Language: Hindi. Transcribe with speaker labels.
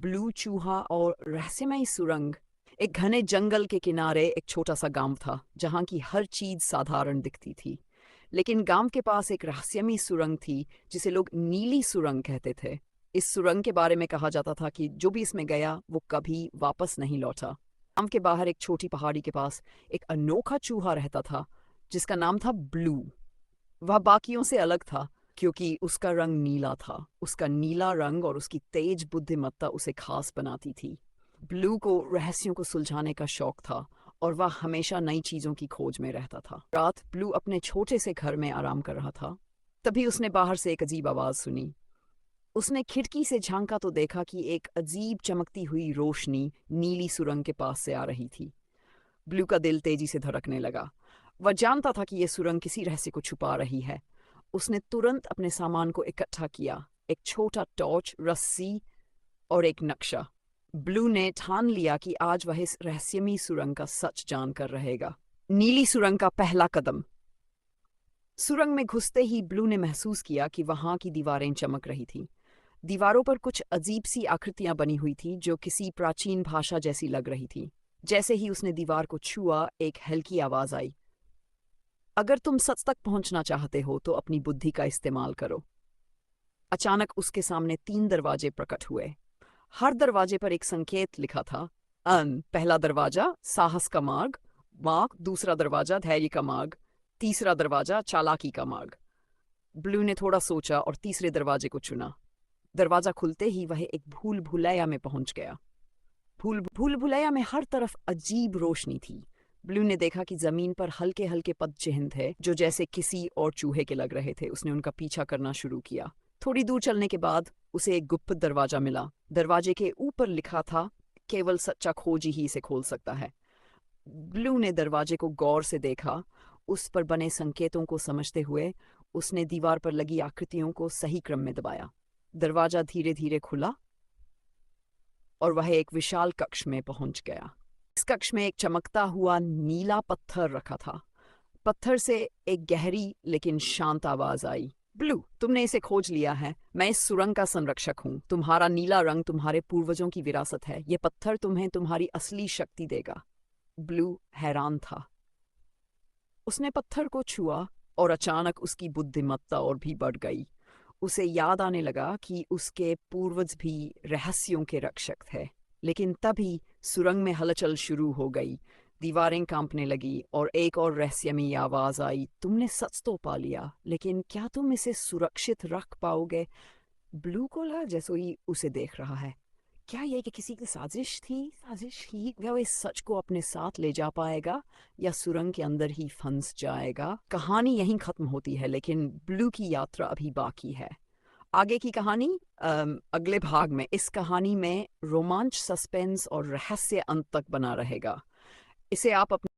Speaker 1: ब्लू चूहा और रहस्यमयी सुरंग। एक घने जंगल के किनारे एक छोटा सा गांव था जहां की हर चीज साधारण दिखती थी। लेकिन गांव के पास एक रहस्यमयी सुरंग थी जिसे लोग नीली सुरंग कहते थे। इस सुरंग के बारे में कहा जाता था कि जो भी इसमें गया वो कभी वापस नहीं लौटा। गांव के बाहर एक छोटी पहाड़ी के पास एक अनोखा चूहा रहता था जिसका नाम था ब्लू। वह बाकियों से अलग था क्योंकि उसका रंग नीला था। उसका नीला रंग और उसकी तेज बुद्धिमत्ता उसे खास बनाती थी। ब्लू को रहस्यों को सुलझाने का शौक था और वह हमेशा नई चीजों की खोज में रहता था। रात ब्लू अपने छोटे से घर में आराम कर रहा था, तभी उसने बाहर से एक अजीब आवाज सुनी। उसने खिड़की से झांका तो देखा कि एक अजीब चमकती हुई रोशनी नीली सुरंग के पास से आ रही थी। ब्लू का दिल तेजी से धड़कने लगा। वह जानता था कि यह सुरंग किसी रहस्य को छुपा रही है। उसने तुरंत अपने सामान को इकट्ठा किया, एक छोटा टॉर्च, रस्सी और एक नक्शा। ब्लू ने ठान लिया कि आज वह इस रहस्यमयी सुरंग का सच जानकर रहेगा। नीली सुरंग का पहला कदम। सुरंग में घुसते ही ब्लू ने महसूस किया कि वहां की दीवारें चमक रही थीं। दीवारों पर कुछ अजीब सी आकृतियां बनी हुई थी जो किसी प्राचीन भाषा जैसी लग रही थी। जैसे ही उसने दीवार को छुआ, एक हल्की आवाज आई, अगर तुम सच तक पहुंचना चाहते हो तो अपनी बुद्धि का इस्तेमाल करो। अचानक उसके सामने 3 दरवाजे प्रकट हुए। हर दरवाजे पर एक संकेत लिखा था। पहला दरवाजा साहस का मार्ग, दूसरा दरवाजा धैर्य का मार्ग, तीसरा दरवाजा चालाकी का मार्ग। ब्लू ने थोड़ा सोचा और तीसरे दरवाजे को चुना। दरवाजा खुलते ही वह एक भूल भुलैया में पहुंच गया। भूल भुलैया में हर तरफ अजीब रोशनी थी। ब्लू ने देखा कि जमीन पर हल्के हल्के पद चिन्ह थे जो जैसे किसी और चूहे के लग रहे थे। उसने उनका पीछा करना शुरू किया। थोड़ी दूर चलने के बाद उसे एक गुप्त दरवाजा मिला। दरवाजे के ऊपर लिखा था, केवल सच्चा खोजी ही इसे खोल सकता है। ब्लू ने दरवाजे को गौर से देखा। उस पर बने संकेतों को समझते हुए उसने दीवार पर लगी आकृतियों को सही क्रम में दबाया। दरवाजा धीरे धीरे खुला और वह एक विशाल कक्ष में पहुंच गया। इस कक्ष में एक चमकता हुआ नीला पत्थर रखा था। पत्थर से एक गहरी लेकिन शांत आवाज आई, ब्लू, तुमने इसे खोज लिया है। मैं इस सुरंग का संरक्षक हूँ। तुम्हारा नीला रंग तुम्हारे पूर्वजों की विरासत है। ये पत्थर तुम्हें तुम्हारी असली शक्ति देगा। ब्लू हैरान था। उसने पत्थर को छुआ और अचानक उसकी बुद्धिमत्ता और भी बढ़ गई। उसे याद आने लगा कि उसके पूर्वज भी रहस्यों के रक्षक थे। लेकिन तभी सुरंग में हलचल शुरू हो गई। दीवारें कांपने लगी और एक और रहस्यमयी आवाज आई, तुमने सच तो पा लिया, लेकिन क्या तुम इसे सुरक्षित रख पाओगे? ब्लू को लगा जैसे ही उसे देख रहा है। क्या यह कि किसी की साजिश ही क्या वो इस सच को अपने साथ ले जा पाएगा या सुरंग के अंदर ही फंस जाएगा? कहानी यहीं खत्म होती है, लेकिन ब्लू की यात्रा अभी बाकी है। आगे की कहानी अगले भाग में। इस कहानी में रोमांच, सस्पेंस और रहस्य अंत तक बना रहेगा। इसे आप अपने